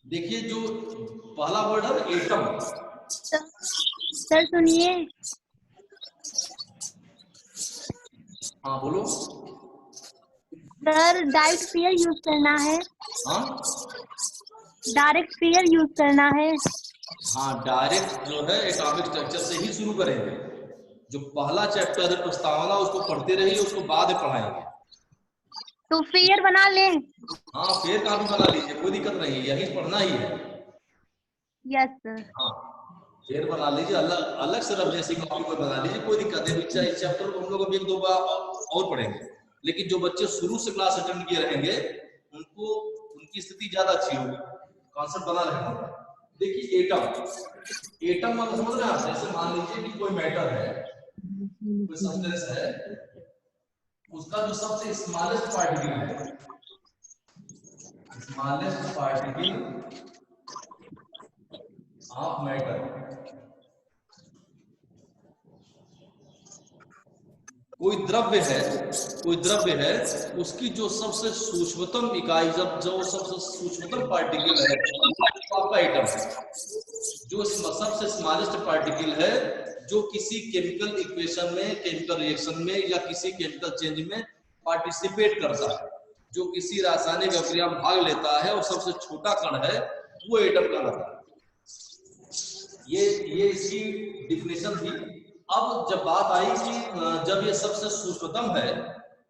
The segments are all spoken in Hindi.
देखिए जो पहला वर्ड है एटम। सर सुनिए। हाँ बोलो। सर डायरेक्ट पेयर यूज करना है। हाँ डायरेक्ट पेयर यूज करना है। हाँ, डायरेक्ट जो है एटॉमिक स्ट्रक्चर से ही शुरू करेंगे। जो पहला चैप्टर है प्रस्तावना, उसको पढ़ते रहिए, उसको बाद में पढ़ाएंगे। तो पेयर बना लें। हाँ फिर का भी बना लीजिए, कोई दिक्कत नहीं है, यही पढ़ना ही है। Yes sir. हाँ फिर बना लीजिए, अलग अलग से रब जैसी कॉपी पर बना लीजिए, कोई दिक्कत नहीं। इस चैप्टर को हम लोग अभी 1-2 बार और पढ़ेंगे, लेकिन जो बच्चे शुरू से क्लास अटेंड किए रहेंगे उनको उनकी स्थिति ज्यादा अच्छी होगी, कॉन्सेप्ट बना रहेगा। देखिए एटम, एटम मतलब समझ रहे हैं आप? जैसे मान लीजिए कि कोई मैटर है, कोई सब्सटेंस है, उसका जो सबसे स्मॉलेस्ट पार्टिकल है, स्मॉलेस्ट पार्टिकल ऑफ मैटर, कोई द्रव्य है, कोई द्रव्य है, उसकी जो सबसे सूक्ष्मतम इकाई, जब जो सबसे सूक्ष्मतम पार्टिकल है तो आपका एटम है। जो सबसे स्मॉलेस्ट पार्टिकल है जो किसी केमिकल इक्वेशन में, केमिकल रिएक्शन में या किसी केमिकल चेंज में पार्टिसिपेट करता है, जो किसी रासायनिक अभिक्रिया में भाग लेता है और सबसे छोटा कण है, वो एटम कहलाता है। ये इसकी डिफिनेशन थी। अब जब बात आई कि जब ये सबसे सूक्ष्मतम है,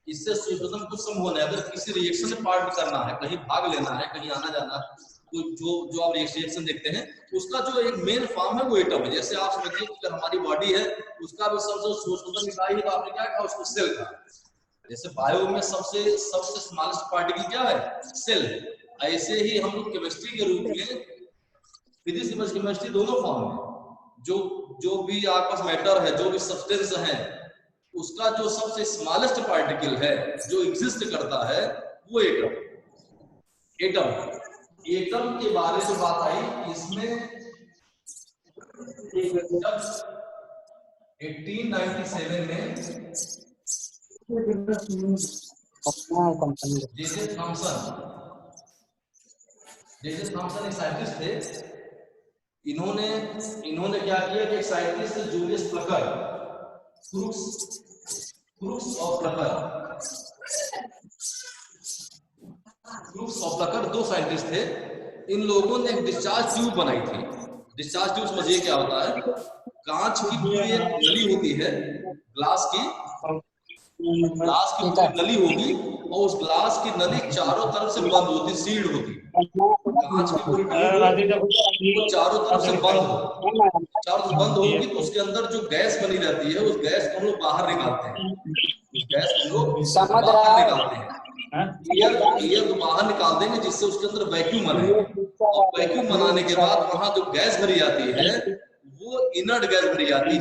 इससे सूक्ष्मतम कुछ संभव है, अगर किसी रिएक्शन में पार्ट करना है, कहीं भाग लेना है, कहीं आना जाना, तो जो आप रिएक्शन देखते हैं उसका जो एक मेन फॉर्म है वो एटम है। जैसे आप समझिए कि हमारी बॉडी है, उसका भी सबसे सूक्ष्मतम इकाई है, तो आपने क्या कहा? उसको सेल कहा। जैसे बायो में सबसे स्मॉलेस्ट पार्टिकल क्या है? सेल है। ऐसे ही हम लोग केमिस्ट्री के रूप में, फिजिक्स केमिस्ट्री दोनों फॉर्म में, जो भी आपके पास मैटर है, जो भी सब्सटेंस है, उसका जो सबसे स्मॉलेस्ट पार्टिकल है जो एग्जिस्ट करता है वो एटम। एटम के बारे में बात आई, इसमें 1897 में जे.जे. थॉमसन एक साइंटिस्ट थे। इन्होंने क्या किया कि एक scientist Julius Plucker, crooks of Plucker, दो साइंटिस्ट थे। इन लोगों ने एक डिस्चार्ज ट्यूब बनाई थी। डिस्चार्ज ट्यूब समझिए क्या होता है? कांच की पूरी एक नली होती है, ग्लास की पूरी नली होगी, और उस ग्लास की नली चारों तरफ से बंद होती, सील्ड होती। कांच की पूरी ट्यूब वो चारों तरफ से बंद होगी, तो उसके अंदर जो गैस बनी रहती है, उस गैस को हम लोग बाहर निकालते हैं। उस गैस को लोग बाहर निकालते हैं, एयर को बाहर निकाल देंगे, जिससे उसके अंदर वैक्यूम बनेगा। और वैक्यूम बनाने के बाद वहां जो गैस भरी जाती है वो इनर्ट गैस भरी जाती है,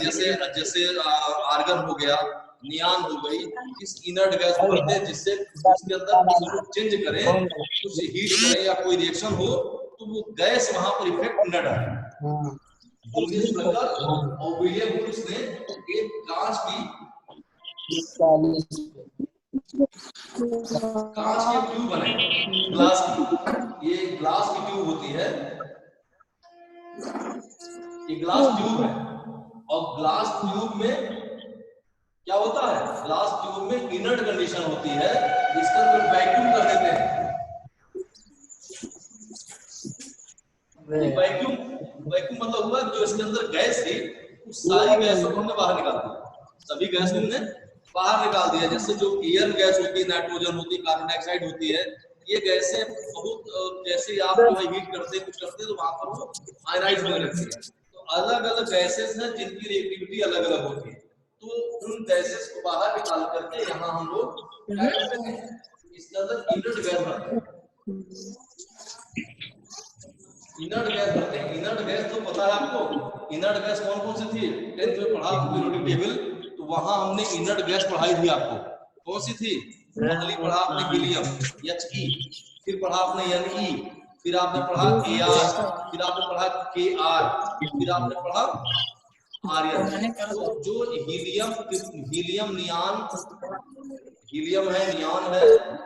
जैसे आर्गन हो गया, नियान हो गई, इस इनर्ट गैस भरते हैं, जिससे उसके अंदर कुछ चेंज करें, कुछ हीट करें या कोई रिएक्शन हो, तो वो गैस वहां पर इफेक्ट न डाले। जूलियस प्लकर और विलियम क्रूक्स ने एक कांच की ट्यूब बनाई, ग्लास की। ये ग्लास की ट्यूब होती है, ये ग्लास ट्यूब है। और ग्लास ट्यूब में क्या होता है? ग्लास ट्यूब में इनर्ट कंडीशन होती है, इसके अंदर वैक्यूम कर देते हैं। वैक्यूम मतलब हुआ जो इसके अंदर गैस थी, उस सारी गैसों को हमने बाहर निकाल दिया, सभी गैस को हमने बाहर निकाल दिया। जैसे जो एयर गैस होती है, नाइट्रोजन होती है, कार्बन डाइऑक्साइड होती है, ये गैसें बहुत, जैसे आप जो है हीट करते हैं, कुछ करते हैं, तो वहां पर वो आयनाइज होने लगती है। तो अलग अलग गैसेस हैं जिनकी रिएक्टिविटी अलग अलग होती है, तो उन गैसेस को बाहर निकाल करके यहाँ हम लोग क्या करते हैं? इसके अंदर इनर्ट गैस भरते हैं। इनर्ट गैस भरते हैं। इनर्ट गैस तो पता है आपको, इनर्ट गैस कौन कौन सी थी? 10th में पढ़ा पीरियोडिक टेबल, तो वहां हमने इनर्ट गैस पढ़ाई थी आपको। कौन सी थी? पहली पढ़ा आपने हीलियम, He, फिर पढ़ा आपने Ne, फिर आपने पढ़ा Ar, फिर आपने पढ़ा Kr, फिर आपने पढ़ा आर्यन। तो जो हीलियम नियान, हीलियम है, नियान है,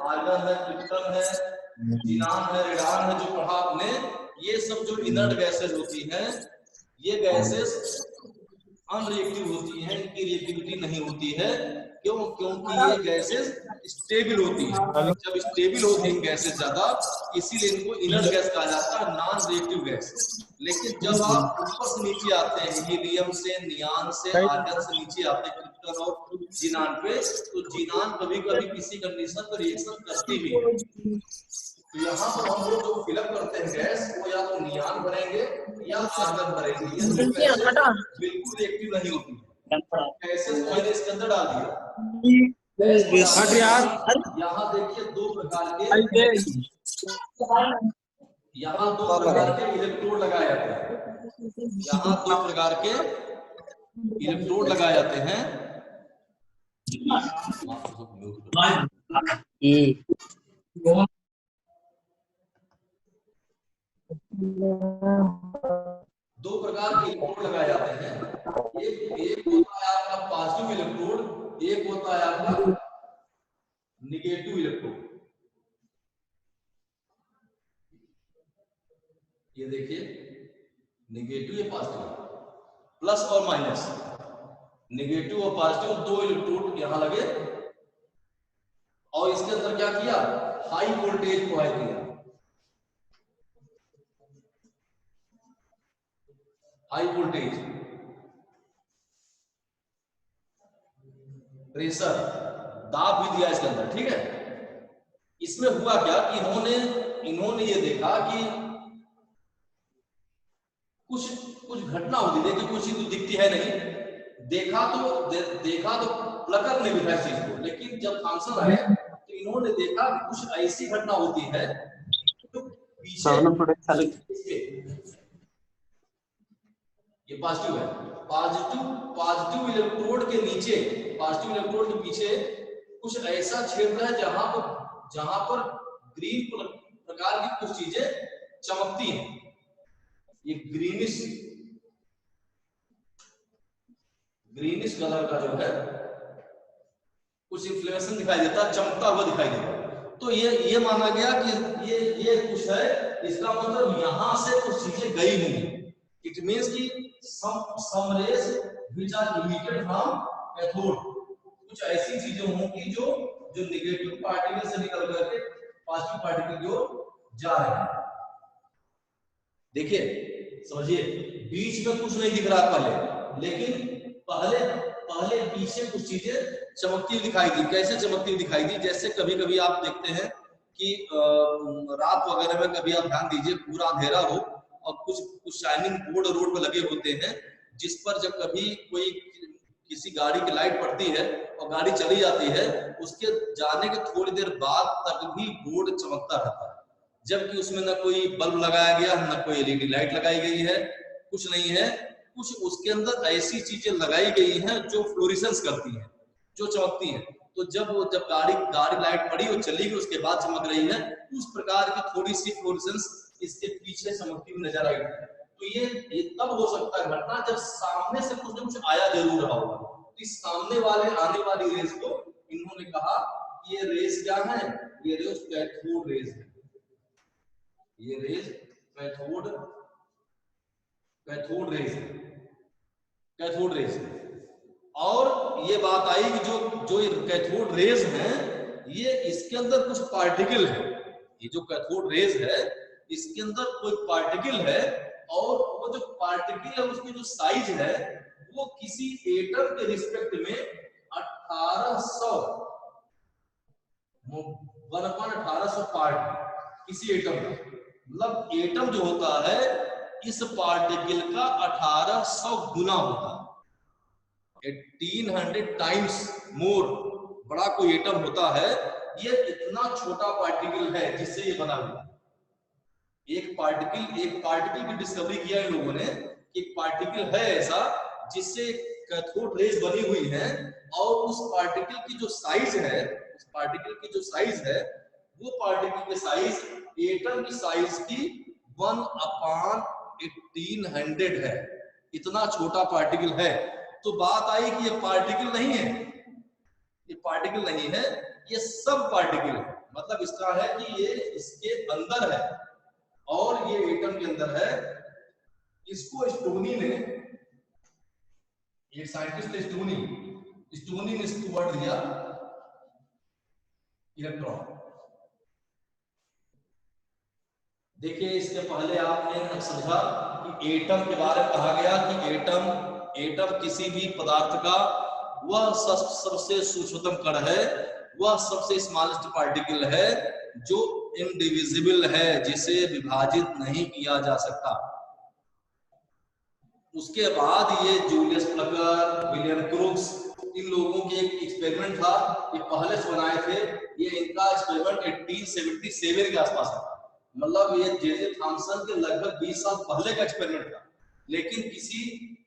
आर्गन है, क्रिप्टन है, जीनान है, रेडान है, जो पढ़ा आपने, ये सब जो इनर्ट गैसेस होती हैं, ये गैसेस अनरिएक्टिव होती हैं, इनकी रिएक्टिविटी नहीं होती है। क्यों? क्योंकि ये गैसेस स्टेबल होती हैं। जब स्टेबल होती हैं गैसेस ज्यादा, इसीलिए इनको इनर्ट गैस कहा जाता है, नॉन रिएक्टिव गैस। लेकिन जब आप ऊपर से नीचे आते हैं, हीलियम से, नियान से, आर्गन से नीचे आते हैं क्रिप्टन और जीनान पे, तो जीनान कभी कभी किसी कंडीशन पर रिएक्शन करती भी है। तो यहाँ पर हम लोग जो फिलअप करते हैं गैस, वो या तो नियान भरेंगे या आर्गन भरेंगे। ये दो गैसेस बिल्कुल रिएक्टिव नहीं होती है। गैसेस को मैंने इसके अंदर डाल दिया। यहाँ देखिए दो प्रकार के, यहाँ दो प्रकार के इलेक्ट्रोड लगाए जाते हैं। यहाँ दो प्रकार के इलेक्ट्रोड लगाए जाते हैं। दो प्रकार के इलेक्ट्रोड लगाए जाते हैं। एक होता है आपका पॉजिटिव इलेक्ट्रोड, एक होता है आपका निगेटिव इलेक्ट्रोड। ये देखिए, निगेटिव या पॉजिटिव, प्लस और माइनस, निगेटिव और पॉजिटिव दो इलेक्ट्रोड यहां लगे, और इसके अंदर क्या किया, हाई वोल्टेज प्रोवाइड किया। हाई वोल्टेज, प्रेशर, दाब भी दिया इसके अंदर, ठीक है। इसमें हुआ क्या कि इन्होंने ये देखा कि कुछ घटना होती, देखिए कुछ चीज तो दिखती है नहीं, देखा तो प्लकर ने दिखा इस चीज को, लेकिन जब थॉमसन आए तो इन्होंने देखा कि कुछ ऐसी घटना होती है तो पीछे, ये पॉजिटिव है, पॉजिटिव इलेक्ट्रोड के नीचे, पॉजिटिव इलेक्ट्रोड के पीछे कुछ ऐसा क्षेत्र है जहां पर ग्रीन प्रकार की कुछ चीजें चमकती हैं। ये ग्रीनिश कलर का जो है कुछ इन्फ्लेमेशन दिखाई देता है, चमकता हुआ दिखाई देता है। तो ये माना गया कि ये कुछ है, इसका मतलब यहां से कुछ चीजें गई हुई। इट मींस कि some rays which are emitted from cathode, कुछ ऐसी चीजें होंगी जो नेगेटिव पार्टिकल से निकल करके पॉजिटिव पार्टिकल की ओर जा रहे हैं। देखिए समझिए, बीच में कुछ नहीं दिख रहा पहले, लेकिन पहले पीछे कुछ चीजें चमकती हुई दिखाई दी। कैसे चमकती हुई दिखाई दी? जैसे कभी कभी आप देखते हैं कि रात वगैरह में कभी आप ध्यान दीजिए, पूरा अंधेरा हो और कुछ शाइनिंग बोर्ड रोड पे लगे होते हैं, जिस पर जब कभी कोई किसी गाड़ी की लाइट पड़ती है और गाड़ी चली जाती है, उसके जाने के थोड़ी देर बाद तक भी बोर्ड चमकता रहता है, जबकि उसमें न कोई बल्ब लगाया गया, न कोई एलईडी लाइट लगाई गई है, कुछ नहीं है। कुछ उसके अंदर ऐसी चीजें लगाई गई हैं जो फ्लोरिसेंस करती हैं, जो चमकती हैं। तो जब गाड़ी लाइट पड़ी और चली गई, उसके बाद चमक रही है, उस प्रकार की थोड़ी सी फ्लोरिसेंस इसके पीछे चमकती हुई नजर आई। तो ये तब हो सकता है घटना जब सामने से कुछ न कुछ आया जरूर रहा होगा। तो इस सामने वाले आने वाली रेस को इन्होंने कहा कि ये रेस क्या है, ये रेस कैथोड रेस है। ये रेस कैथोड रेस है। और ये बात आई कि जो कैथोड रेस हैं, ये इसके अंदर कुछ पार्टिकल है। ये जो कैथोड रेस है, इसके अंदर कोई पार्टिकल है, और वो जो पार्टिकल है उसकी जो साइज है वो किसी एटम के रिस्पेक्ट में 1800 पार्ट किसी एटम का, मतलब एटम जो होता है इस पार्टिकल का 1800 गुना होता है, 1800 टाइम्स मोर बड़ा कोई एटम होता है। ये इतना छोटा पार्टिकल है जिससे ये बना हुआ। एक पार्टिकल की डिस्कवरी किया इन लोगों ने कि एक पार्टिकल है ऐसा जिससे कैथोड रेज बनी हुई है, और उस पार्टिकल की जो साइज है, वो पार्टिकल की साइज एटम की साइज की 1/1800 है। इतना छोटा पार्टिकल है। तो बात आई कि ये पार्टिकल नहीं है, ये सब पार्टिकल है। मतलब इसका है कि ये इसके अंदर है और ये एटम के अंदर है, इसको स्टोनी ने, एक साइंटिस्ट है स्टोनी ने इसको वर्ड दिया इलेक्ट्रॉन। देखिए इसके पहले आपने समझा कि एटम के बारे में कहा गया कि एटम किसी भी पदार्थ का वह सबसे सूक्ष्मतम कण है, वह सबसे स्मॉलेस्ट पार्टिकल है जो इनडिविजिबल है, जिसे विभाजित नहीं किया जा सकता। उसके बाद ये जूलियस प्लकर, विलियम क्रूक्स, इन लोगों के एक एक्सपेरिमेंट था, ये पहले से बनाए थे। ये इनका एक्सपेरिमेंट 1877 के आसपास था, मतलब ये जे थॉमसन के लगभग 20 साल पहले का एक्सपेरिमेंट था। लेकिन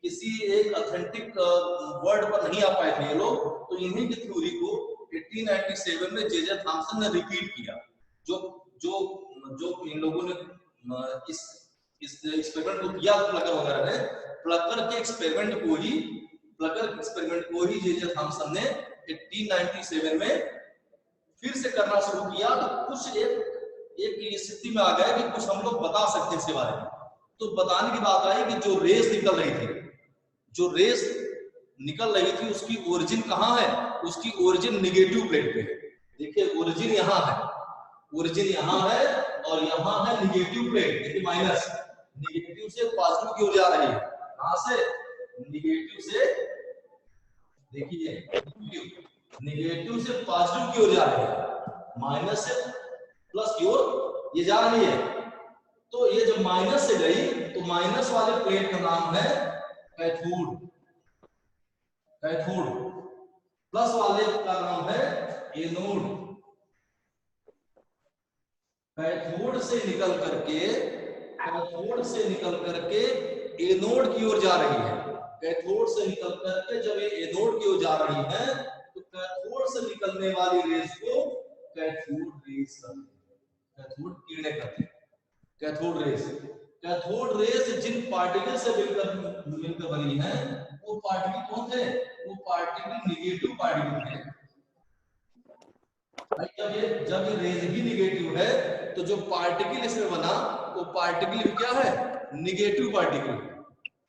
किसी एक ऑथेंटिक वर्ड पर नहीं आ पाए थे ये लोग, तो इन्हीं की थ्योरी को 1897 में जे थॉमसन ने रिपीट किया। जो इन लोगों ने इस एक्सपेरिमेंट को किया प्लकर वगैरह ने, प्लकर के एक्सपेरिमेंट को ही जे थॉमसन ने 1897 में फिर से करना शुरू किया। तो कुछ एक स्थिति में आ गए कि कुछ हम लोग बता सकते हैं इसके बारे में। तो बताने की बात आई कि जो रेस निकल रही थी उसकी ओरिजिन कहाँ है? उसकी ओरिजिन निगेटिव प्लेट पे है। देखिए ओरिजिन यहाँ है और यहाँ है निगेटिव प्लेट। देखिए माइनस, निगेटिव से पॉजिटिव की ओर जा रही है। कहां से? निगेटिव से, देखिए निगेटिव से पॉजिटिव की ओर जा रही है, माइनस से प्लस की ओर ये जा रही है। तो ये जब माइनस से गई तो माइनस वाले प्लेट का नाम है कैथोड, प्लस वाले का नाम है एनोड। कैथोड से निकल करके एनोड की ओर जा रही है। कैथोड से निकल करके जब ये एनोड की ओर जा रही है तो कैथोड से निकलने वाली रेस को कैथोड रेस कहते हैं, कैथोड किरणें कहते हैं। कैथोड रेस जिन पार्टिकल से मिलकर बनी है वो पार्टिकल कौन थे? वो पार्टिकल निगेटिव पार्टिकल थे। जब ये रेस भी निगेटिव है तो जो पार्टिकल इसमें बना वो पार्टिकल भी क्या है? Negative particle.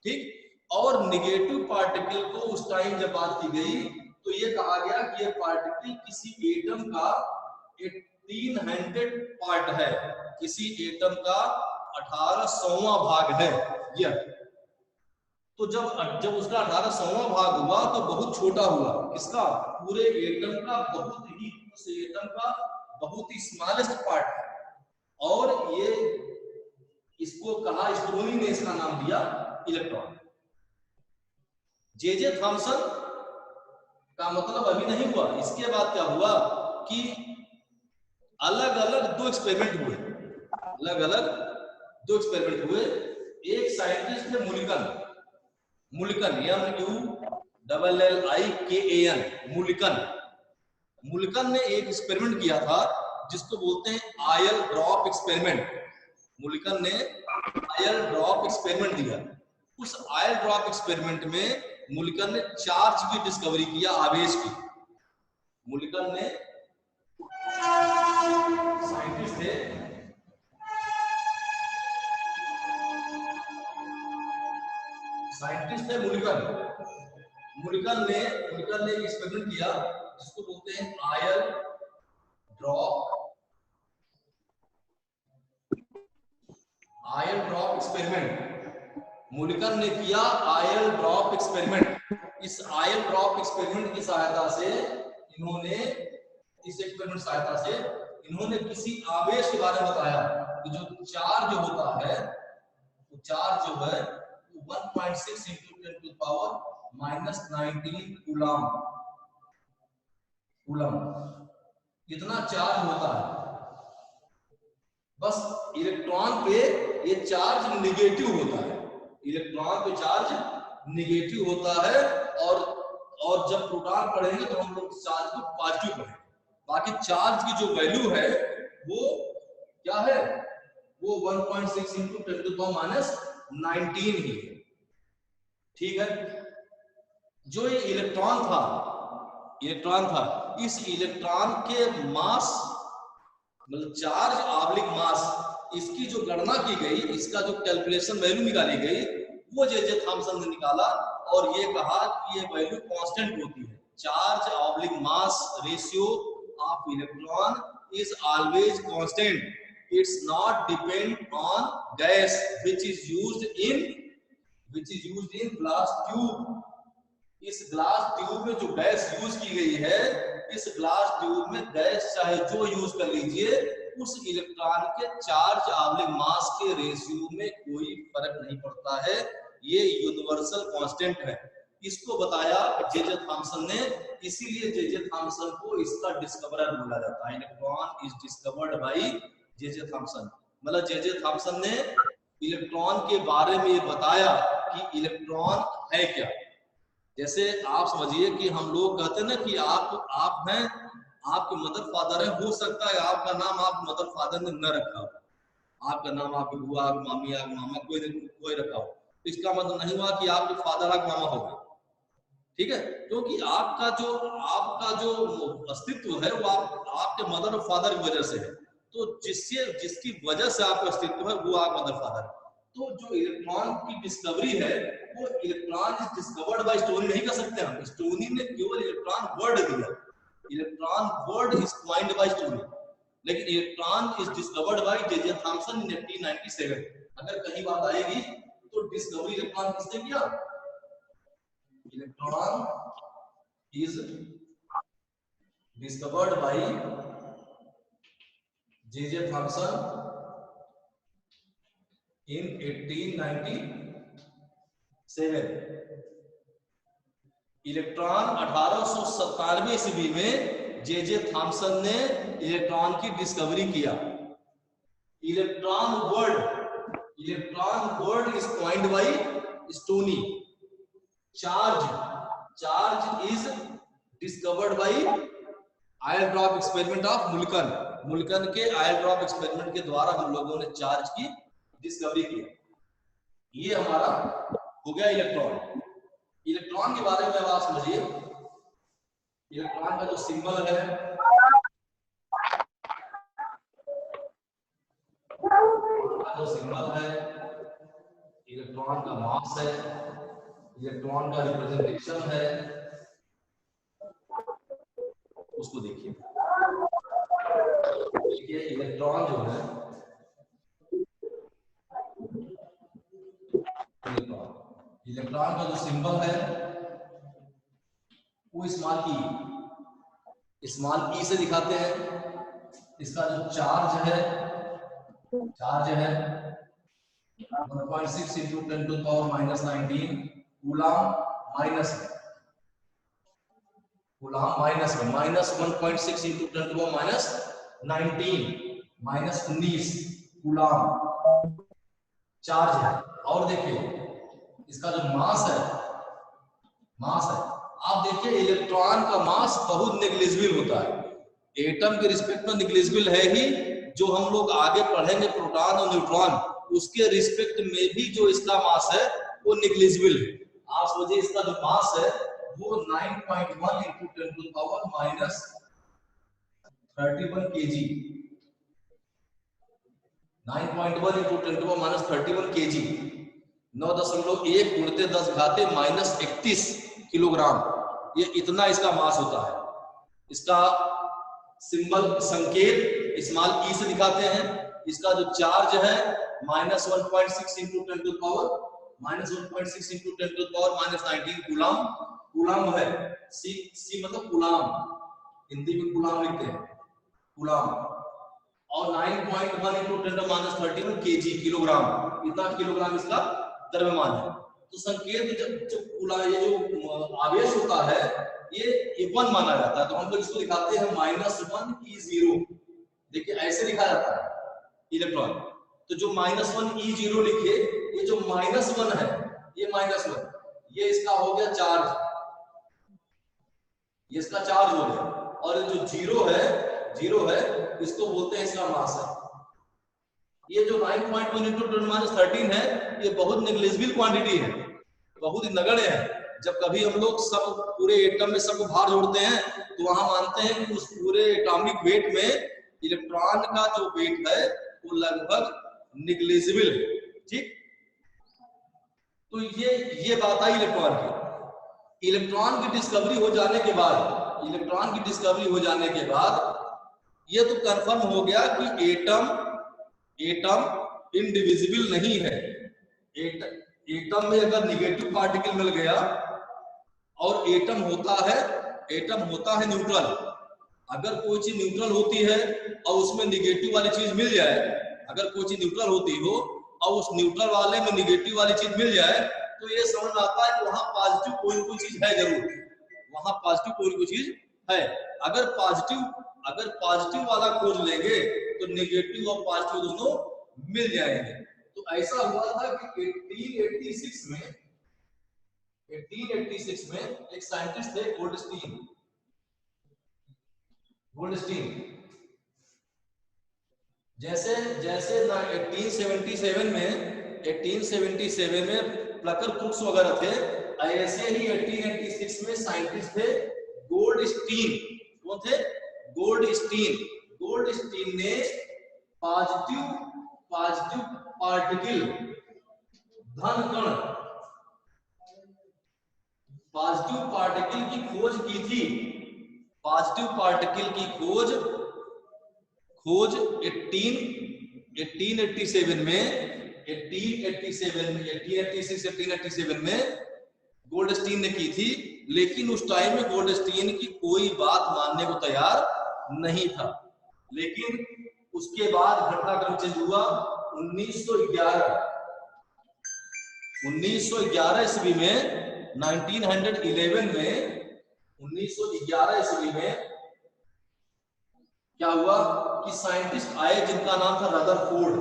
ठीक, और निगेटिव पार्टिकल को उस टाइम जब बात की गई तो ये कहा गया कि ये पार्टिकल किसी एटम का एक 300 पार्ट है, किसी एटम का 1800वां भाग है ये। तो जब उसका 1800वां भाग हुआ तो बहुत छोटा हुआ। किसका? पूरे एटम का उस एटम का बहुत ही स्मॉलेस्ट पार्ट है। और ये इसको कहा, स्टोनी ने इसका नाम दिया इलेक्ट्रॉन। जे थॉमसन का मतलब अभी नहीं हुआ। इसके बाद क्या हुआ कि अलग अलग दो एक्सपेरिमेंट हुए। एक साइंटिस्ट थे मुल्लिकन, मुल्लिकन ने एक एक्सपेरिमेंट किया था जिसको बोलते हैं आयल ड्रॉप एक्सपेरिमेंट। मुल्लिकन ने आयल ड्रॉप एक्सपेरिमेंट दिया। उस आयल ड्रॉप एक्सपेरिमेंट में मुल्लिकन ने चार्ज की डिस्कवरी किया, आवेश की। मुल्लिकन ने साइंटिस्ट थे, मुल्लिकन ने एक एक्सपेरिमेंट किया जिसको बोलते हैं आयल ड्रॉप एक्सपेरिमेंट। मुल्लिकन ने किया आयल ड्रॉप एक्सपेरिमेंट। इस आयल ड्रॉप एक्सपेरिमेंट की सहायता से इन्होंने किसी आवेश के बारे में बताया कि जो चार्ज होता है, वो चार्ज जो है 1.6 × 10⁻⁻19 कूलम इतना चार्ज होता है। बस इलेक्ट्रॉन पे ये चार्ज निगेटिव होता है, इलेक्ट्रॉन पे चार्ज निगेटिव होता है। और जब प्रोटॉन पढ़ेंगे तो हम लोग चार्ज को पॉजिटिव पढ़ेंगे। बाकी चार्ज की जो वैल्यू है वो क्या है? वो 1.6 × 10⁻⁻19 ही है। ठीक है, जो ये इलेक्ट्रॉन था, इस इलेक्ट्रॉन के मास मतलब चार्ज आब्लिक मास इसकी जो गणना की गई, इसका जो कैलकुलेशन वैल्यू निकाली गई, वो जे थॉमसन ने निकाला और ये कहा कि ये वैल्यू कांस्टेंट होती है। Charge oblique mass ratio of electron is always constant, it's not depend on gas which is used in glass tube. इस ग्लास ट्यूब में जो गैस यूज की गई है, इस ग्लास ट्यूब में गैस चाहे जो यूज कर लीजिए, उस इलेक्ट्रॉन के चार्ज ऑब्लिक मास के रेशियो में कोई फर्क नहीं पड़ता है, ये यूनिवर्सल कांस्टेंट है। इसको बताया जे थॉमसन ने, इसीलिए जे थॉमसन को इसका डिस्कवरर बोला जाता है। Electron is discovered by J Thompson, मतलब जे थॉमसन ने इलेक्ट्रॉन के बारे में बताया कि इलेक्ट्रॉन है क्या। जैसे आप समझिए कि हम लोग कहते हैं ना कि आप हैं, आपके मदर फादर है, हो सकता है आपका नाम आप मदर फादर ने न रखा हो, आपका नाम आपकी बुआ, मामी, आप मामा कोई रखा हो, तो इसका मतलब नहीं हुआ कि आपके फादर आप मामा हो गए, ठीक है, क्योंकि आपका जो अस्तित्व है वो आपके मदर और फादर की वजह से है। तो जिसकी वजह से आपका अस्तित्व है वो आप मदर फादर। तो जो इलेक्ट्रॉन की डिस्कवरी है, वो electron is discovered by Stoney नहीं कर सकते हम। स्टोनी ने केवल इलेक्ट्रॉन वर्ड दिया, electron word is coined by Stoney, लेकिन electron is discovered by J Thomson in 1897। अगर कहीं बात आएगी तो डिस्कवरी इलेक्ट्रॉन किसने किया? Electron is discovered by J Thomson in 1897। Electron 1897 ईस्वी में जे थॉमसन ने इलेक्ट्रॉन की डिस्कवरी किया। Electron word is coined by Stoney. Charge is discovered by oil drop experiment of Millikan के आयल ड्रॉप एक्सपेरिमेंट के द्वारा हम लोगों ने चार्ज की डिस्कवरी किया। ये हमारा हो गया इलेक्ट्रॉन। इलेक्ट्रॉन के बारे में आप समझिए, इलेक्ट्रॉन का जो सिंबल है, इलेक्ट्रॉन का मास है, इलेक्ट्रॉन का रिप्रेजेंटेशन है, उसको देखिए। इलेक्ट्रॉन जो है, इलेक्ट्रॉन का जो सिंबल है वो स्मॉल ई से दिखाते हैं। इसका जो चार्ज है 1.6 into 10 to the power minus 19 coulomb minus minus 1.6 into 10 to the power minus 19 minus 19 coulomb charge है। और देखिए इसका जो मास है, आप देखिए इलेक्ट्रॉन का मास बहुत नेग्लिजिबल होता है, एटम के रिस्पेक्ट में नेग्लिजिबल है ही। जो हम लोग आगे पढ़ेंगे प्रोटॉन और न्यूट्रॉन, उसके रिस्पेक्ट में भी जो इसका मास है वो नेग्लिजिबल है। आप समझिए इसका जो मास है वो 9.1 into 10 to the power minus 31 kg, 9.1 into 10 to the power minus 31 kg, 9.1 गुणित 10 घाते माइनस 31 किलोग्राम, ये इतना इसका मास होता है। इसका सिंबल संकेत स्मॉल ई से दिखाते हैं। इसका जो चार्ज है minus 1.6 into 10 to the power minus 1.6 into 10 to the power minus 19 coulomb है। सी मतलब कूलम, हिंदी में कूलम लिखते हैं, कूलम। और 9.1 into 10 to the minus 31 kg, kilogram, इतना किलोग्राम इसका द्रव्यमान है। तो संकेत जब ये जो आवेश होता है ये 1 माना जाता है, तो हम लोग इसको दिखाते हैं -1 E0। देखिए ऐसे लिखा जाता है इलेक्ट्रॉन। तो जो -1 E0 लिखे, ये जो -1 है, ये -1, ये इसका हो गया चार्ज, ये इसका चार्ज हो गया। और जो जीरो है इसको बोलते हैं इसका मास है। ये जो 9.1 into 10⁻13 है, ये बहुत नेग्लिजिबल क्वांटिटी है, बहुत ही नगण्य है। जब कभी हम लोग सब पूरे एटम में सबको भार जोड़ते हैं तो वहां मानते हैं कि उस पूरे एटॉमिक वेट में इलेक्ट्रॉन का जो वेट है वो लगभग निग्लिजिबल है। ठीक, तो ये बात आई इलेक्ट्रॉन की। इलेक्ट्रॉन की डिस्कवरी हो जाने के बाद, इलेक्ट्रॉन की डिस्कवरी हो जाने के बाद ये तो कंफर्म हो गया कि एटम इंडिविजिबल नहीं है। एटम में अगर निगेटिव पार्टिकल मिल गया, और एटम होता है न्यूट्रल। अगर कोई चीज न्यूट्रल होती है और उसमें निगेटिव वाली चीज मिल जाए, अगर कोई चीज न्यूट्रल होती हो और उस न्यूट्रल वाले में निगेटिव वाली चीज मिल जाए, तो ये समझ में आता है कि वहां पॉजिटिव कोई ना कोई चीज है जरूर, वहां पॉजिटिव कोई ना कोई चीज है। अगर पॉजिटिव वाला खोज लेंगे तो निगेटिव और पॉजिटिव दोनों मिल जाएंगे। तो ऐसा हुआ था कि 1886 में एक साइंटिस्ट थे गोल्डस्टीन। जैसे 1877 में प्लकर क्रुक्स वगैरह थे, ऐसे ही 1886 में साइंटिस्ट थे गोल्डस्टीन। कौन थे? गोल्डस्टीन ने पॉजिटिव पार्टिकल, धन कण, पॉजिटिव पार्टिकल की खोज की थी। पॉजिटिव पार्टिकल की खोज 1887 में गोल्डस्टीन ने की थी। लेकिन उस टाइम में गोल्डस्टीन की कोई बात मानने को तैयार नहीं था। लेकिन उसके बाद घटनाक्रम चेंज हुआ। 1911 ईस्वी में, 1911 में क्या हुआ कि साइंटिस्ट आए जिनका नाम था रदरफोर्ड।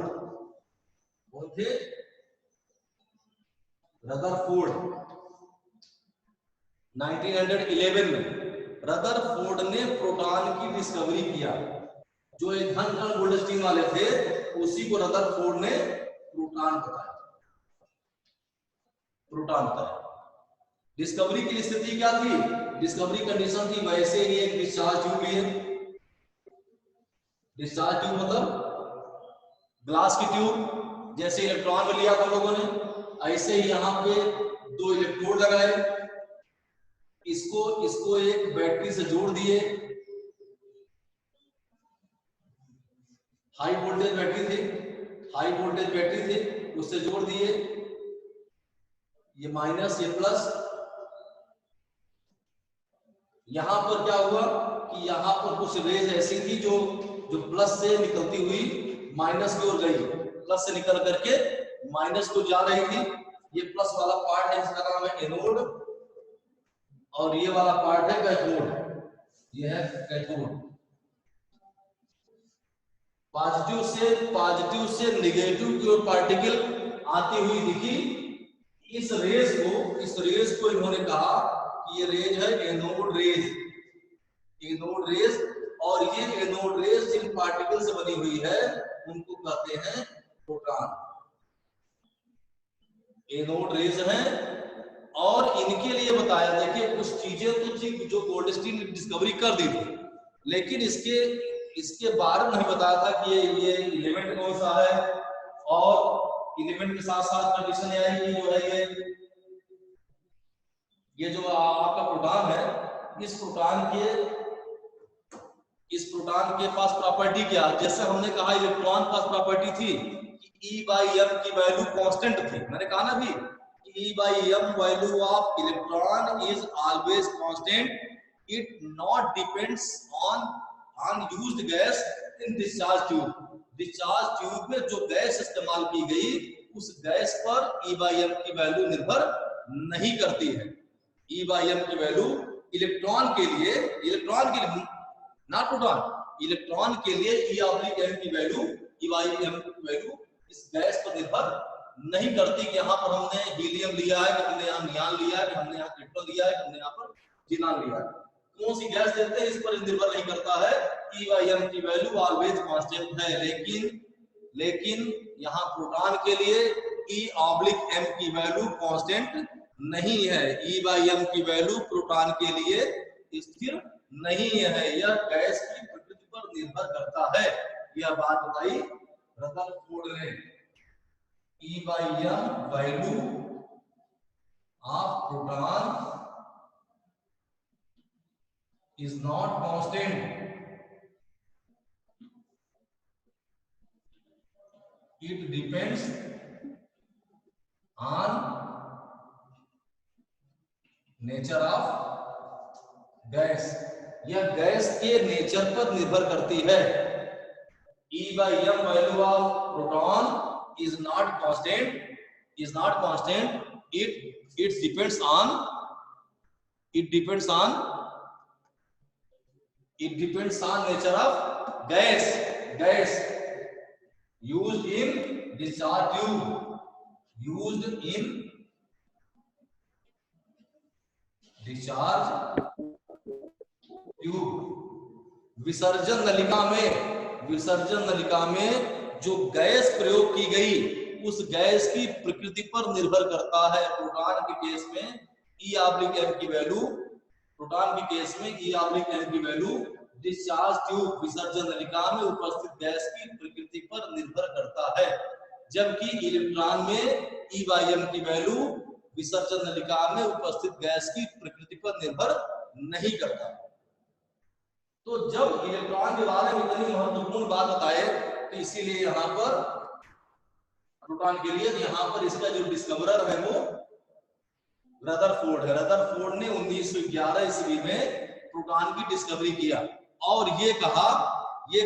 कौन थे? रदरफोर्ड। 1911 में रदरफोर्ड ने प्रोटॉन की डिस्कवरी किया। जो एक धन कण गोल्डस्टीन वाले थे, उसी को रदरफोर्ड ने प्रोटॉन बताया। डिस्कवरी की स्थिति क्या थी? डिस्कवरी कंडीशन थी वैसे ही एक डिस्चार्ज ट्यूब लिए। डिस्चार्ज ट्यूब मतलब ग्लास की ट्यूब, जैसे इलेक्ट्रॉन में लिया था लोगों ने, ऐसे ही यहाँ पे 2 इलेक्ट्रोड लगाए, इसको एक बैटरी से जोड़ दिए। हाई वोल्टेज बैटरी थी, उससे जोड़ दिए। ये माइनस, ये प्लस। यहां पर क्या हुआ कि यहां पर कुछ रेज ऐसी थी जो प्लस से निकलती हुई माइनस की ओर गई, प्लस से निकल करके माइनस को जा रही थी। ये प्लस वाला पार्ट है, इसका नाम है एनोड, और ये वाला पार्ट है कैथोड। ये है कैथोड। पॉजिटिव से निगेटिव की ओर पार्टिकल आती हुई दिखी। इस रेज को इन्होंने कहा कि ये रेज है एनोड रेज। और ये एनोड रेज जिन पार्टिकल से बनी हुई है उनको कहते हैं प्रोटॉन। एनोड रेज हैं, और इनके लिए बताया, देखिए कुछ चीजें तो थी जो गोल्डस्टीन ने डिस्कवरी कर दी थी, लेकिन इसके बारे में नहीं बताया था कि ये एलिमेंट कौन सा है। और एलिमेंट के साथ साथ कंडीशन ये है कि जो है ये जो आपका प्रोटॉन है, इस प्रोटॉन के पास प्रॉपर्टी क्या, जैसे हमने कहा इलेक्ट्रॉन पास प्रॉपर्टी थी कि E/m की वैल्यू कांस्टेंट थी। मैंने कहा ना भी E/m value of electron is always constant, it not depends on used gas in discharge tube. Discharge tube में जो गैस इस्तेमाल की गई, उस गैस पर E/m की वैल्यू निर्भर नहीं करती है। E/m की वैल्यू इलेक्ट्रॉन के लिए नॉट प्रोटॉन, इलेक्ट्रॉन के लिए E/m की वैल्यू इस गैस पर निर्भर नहीं करती कि यहाँ पर हमने हीलियम लिया है, कि हमने यहाँ नियान लिया है, कि हमने यहाँ क्रिप्टन लिया है, कि हमने यहाँ पर जिनान लिया है। कौन सी गैस देते हैं इस पर निर्भर नहीं करता है। E/m की वैल्यू ऑलवेज कांस्टेंट है। लेकिन यहाँ प्रोटॉन के लिए E/m की वैल्यू कांस्टेंट नहीं है। E/m की वैल्यू प्रोटॉन के लिए स्थिर नहीं है, यह गैस की प्रकृति पर निर्भर करता है। यह बात बताई रदरफोर्ड ने। E by m value of proton is not constant. It depends on nature of gas, यह गैस के नेचर पर निर्भर करती है। E by m value of proton is not constant, it depends on nature of gas used in discharge tube. विसर्जन नलिका में जो गैस प्रयोग की गई उस गैस की प्रकृति पर निर्भर करता है। प्रोटॉन के केस में E/m की वैल्यू डिस्चार्ज ट्यूब विसर्जन नलिका में उपस्थित गैस की प्रकृति पर निर्भर करता है, जबकि इलेक्ट्रॉन में E/m की वैल्यू विसर्जन नलिका में उपस्थित गैस की प्रकृति पर निर्भर नहीं करता। तो जब इलेक्ट्रॉन के बारे में इतनी महत्वपूर्ण बात बताए तो इसीलिए यहाँ पर प्रोटॉन के लिए यहाँ पर इसका जो डिस्कवरर है वो रदरफोर्ड है। रदरफोर्ड ने 1911 ईस्वी में प्रोटॉन की डिस्कवरी किया और ये कहा कि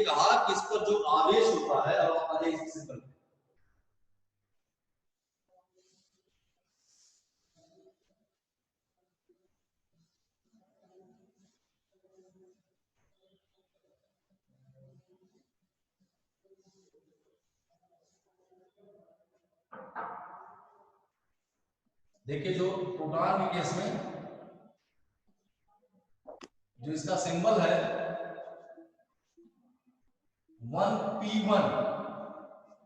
इस पर जो आवेश होता है, अब इस सिंबल देखिए, जो प्रोटॉन के केस में जो इसका सिंबल है 1p1,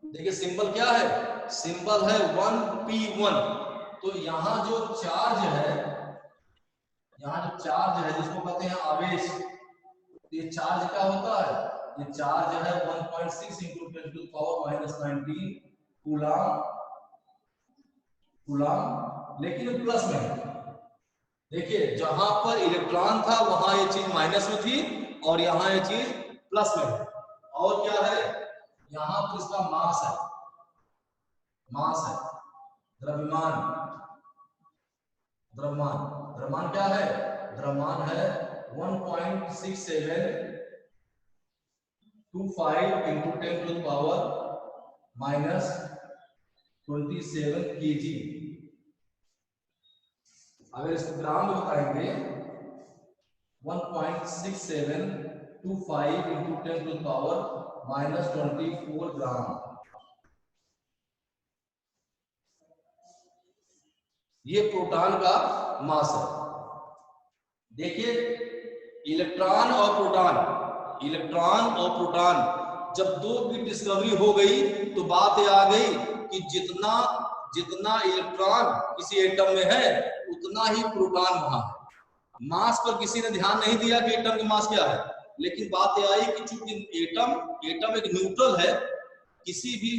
देखिए सिंबल क्या है, सिंबल है 1p1। तो यहाँ जो चार्ज है जिसको कहते हैं आवेश, ये चार्ज क्या होता है, ये चार्ज है 1.6 × 10⁻⁻19 कूलम, लेकिन प्लस में। देखिए जहां पर इलेक्ट्रॉन था वहां ये चीज माइनस में थी और यहाँ ये चीज प्लस में है। और क्या है, यहाँ पर इसका मास है, द्रव्यमान क्या है, द्रव्यमान है 1.6725 × 10⁻⁻27 kg। अगर इसको ग्राम में बताएंगे 1.6725 × 10⁻⁻24 ग्राम। ये प्रोटॉन का मास है। देखिए इलेक्ट्रॉन और प्रोटॉन जब दो की डिस्कवरी हो गई तो बात ये आ गई कि जितना इलेक्ट्रॉन किसी एटम में है उतना ही प्रोटॉन वहां है। मास पर किसी ने ध्यान नहीं दिया कि एटम का मास क्या है, लेकिन बात यह आई कि चूंकि एटम एक न्यूट्रल है, किसी भी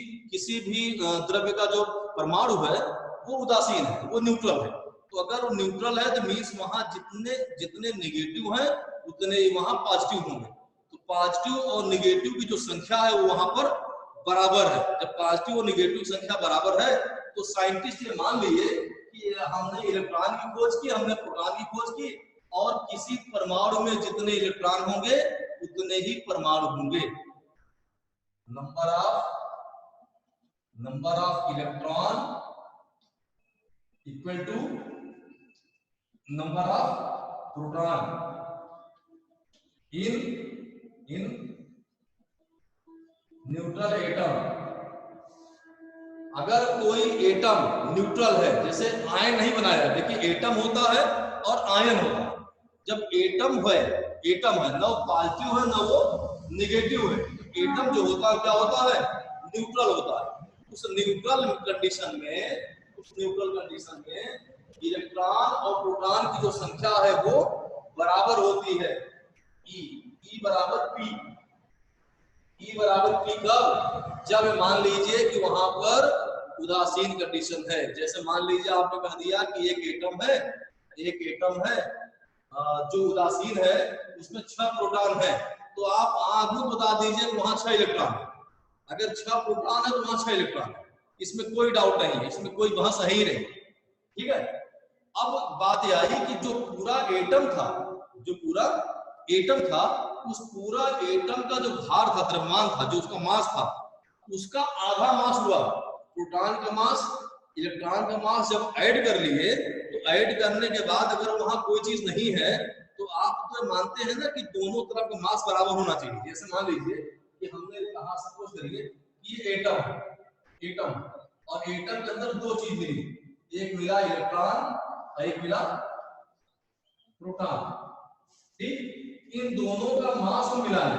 द्रव्य का जो परमाणु है वो उदासीन है, वो न्यूट्रल है। तो अगर वो न्यूट्रल है तो मीन्स वहां जितने नेगेटिव हैं उतने ही वहां पॉजिटिव होंगे। तो पॉजिटिव और नेगेटिव की जो संख्या है वो वहां पर बराबर है। जब पॉजिटिव और नेगेटिव संख्या बराबर है तो साइंटिस्ट ये मान लिए कि हमने इलेक्ट्रॉन की खोज की, हमने प्रोटॉन की खोज की, और किसी परमाणु में जितने इलेक्ट्रॉन होंगे उतने ही परमाणु होंगे। Number of electron equal to number of proton in neutral atom. अगर कोई एटम न्यूट्रल है, जैसे आयन नहीं बनाया, देखिए एटम होता है और आयन होता है। जब एटम है ना वो पॉजिटिव है ना वो निगेटिव है। एटम जो होता है क्या होता है, न्यूट्रल होता है। उस न्यूट्रल कंडीशन में इलेक्ट्रॉन और प्रोटॉन की जो संख्या है वो बराबर होती है। E बराबर P कब, जब मान लीजिए कि वहां पर उदासीन कंडीशन है। जैसे मान लीजिए आपने कह दिया कि एक एटम है जो उदासीन है, उसमें 6 प्रोटॉन है, तो आप आगे बता दीजिए वहां 6 इलेक्ट्रॉन है। अगर 6 प्रोटॉन है तो वहां 6 इलेक्ट्रॉन है, इसमें कोई डाउट नहीं है, इसमें कोई बहस है ही नहीं। ठीक है, अब बात यह आई कि जो पूरा एटम था, उस पूरा एटम का जो भार था, द्रव्यमान था, जो उसका मास था, उसका आधा मास हुआ। प्रोटॉन का मास, इलेक्ट्रॉन का मास जब ऐड कर लिए, तो ऐड करने के बाद अगर वहां कोई चीज नहीं है, तो आप तो मानते हैं ना कि दोनों तरफ का मास बराबर होना चाहिए। जैसे मान लीजिए कि हमने कहा, सपोज करिए कि ये एटम और एटम के अंदर 2 चीज मिली, एक मिला इलेक्ट्रॉन और एक मिला प्रोटॉन। ठीक, इन दोनों का मास मिला है,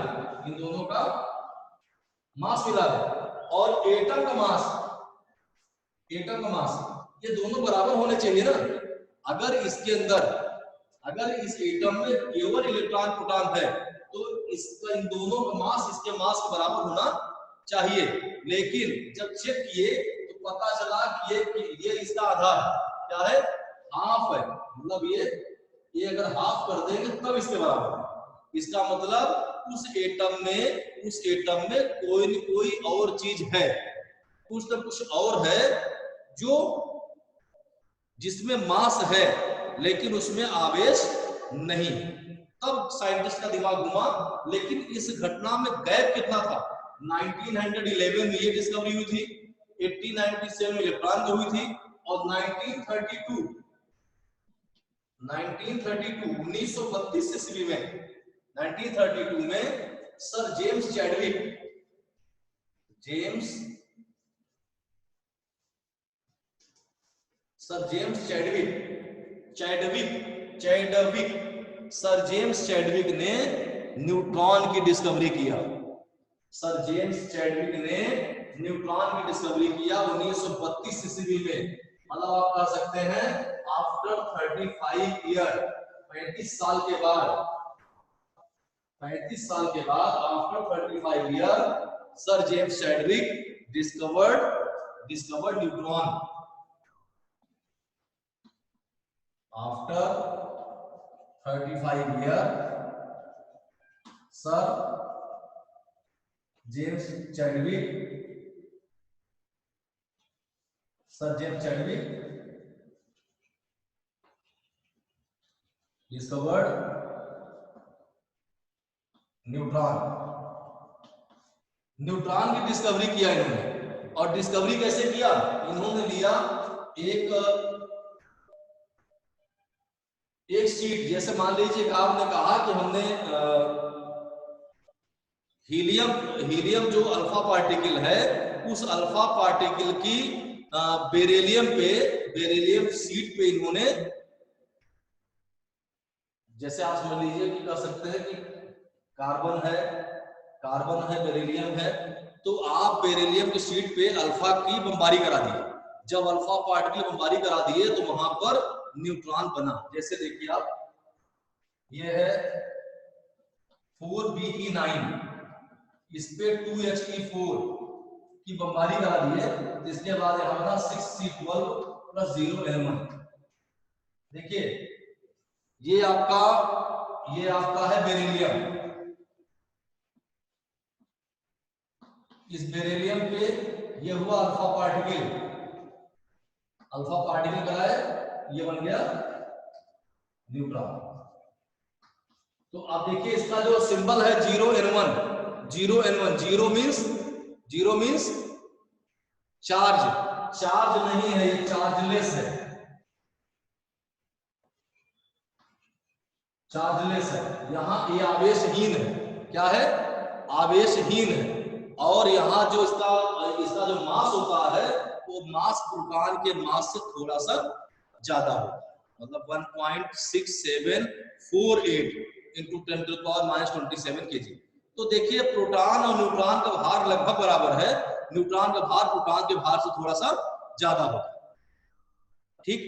और एटम का मास ये दोनों बराबर होने चाहिए ना। अगर इस एटम में केवल इलेक्ट्रॉन प्रोटॉन है, तो इन दोनों का मास इसके मास के बराबर होना चाहिए। लेकिन जब चेक किए तो पता चला कि ये इसका आधा है। क्या है? हाफ है। मतलब ये अगर हाफ कर देंगे तब इसके बराबर है। इसका मतलब उस एटम में कोई न कोई और चीज है, कुछ न कुछ और है जो जिसमें मास है लेकिन उसमें आवेश नहीं। तब साइंटिस्ट का दिमाग घुमा। लेकिन इस घटना में गैप कितना था? 1911 में ये डिस्कवरी हुई थी, 1897 में इलेक्ट्रॉन की हुई थी, और 1932 1932 ईस्वी में 1932 में सर जेम्स चैडविक ने न्यूट्रॉन की डिस्कवरी किया। 1932 ईस्वी में। मतलब आप कह सकते हैं आफ्टर 35 ईयर, 35 साल के बाद after 35 year sir James Chadwick discovered neutron. After 35 year sir James Chadwick discovered neutron की डिस्कवरी किया इन्होंने। और डिस्कवरी कैसे किया? इन्होंने लिया एक शीट। जैसे मान लीजिए कि आपने कहा कि हमने हीलियम जो अल्फा पार्टिकल है, उस अल्फा पार्टिकल की बेरिलियम शीट पे इन्होंने, जैसे आप समझ लीजिए कि कह सकते हैं कि कार्बन है, बेरिलियम है, तो आप बेरिलियम की शीट पे अल्फा की बमबारी करा दिए। जब अल्फा पार्टिकल बमबारी करा दिए तो वहां पर न्यूट्रॉन बना। जैसे देखिए आप, ये है 4Be9, इस पे 2He4 की बमबारी करा दिए। इसके बाद यहां बना 6C12 + 0N1। देखिए ये आपका है बेरिलियम। इस बेरिलियम पे ये हुआ अल्फा पार्टिकल कराए, ये बन गया न्यूट्रॉन। तो आप देखिए इसका जो सिंबल है 0N1, 0 मींस चार्ज नहीं है, ये चार्जलेस है। यहाँ ये आवेशहीन है। क्या है? आवेशहीन है। और यहाँ जो इसका जो मास होता है, वो मास प्रोटॉन के मास से थोड़ा सा ज्यादा होता है। मतलब 1.6748 × 10⁻⁻27 kg। तो देखिए प्रोटॉन और न्यूट्रॉन का भार लगभग बराबर है। न्यूट्रॉन का भार प्रोटॉन के भार से थोड़ा सा ज्यादा होता है। ठीक,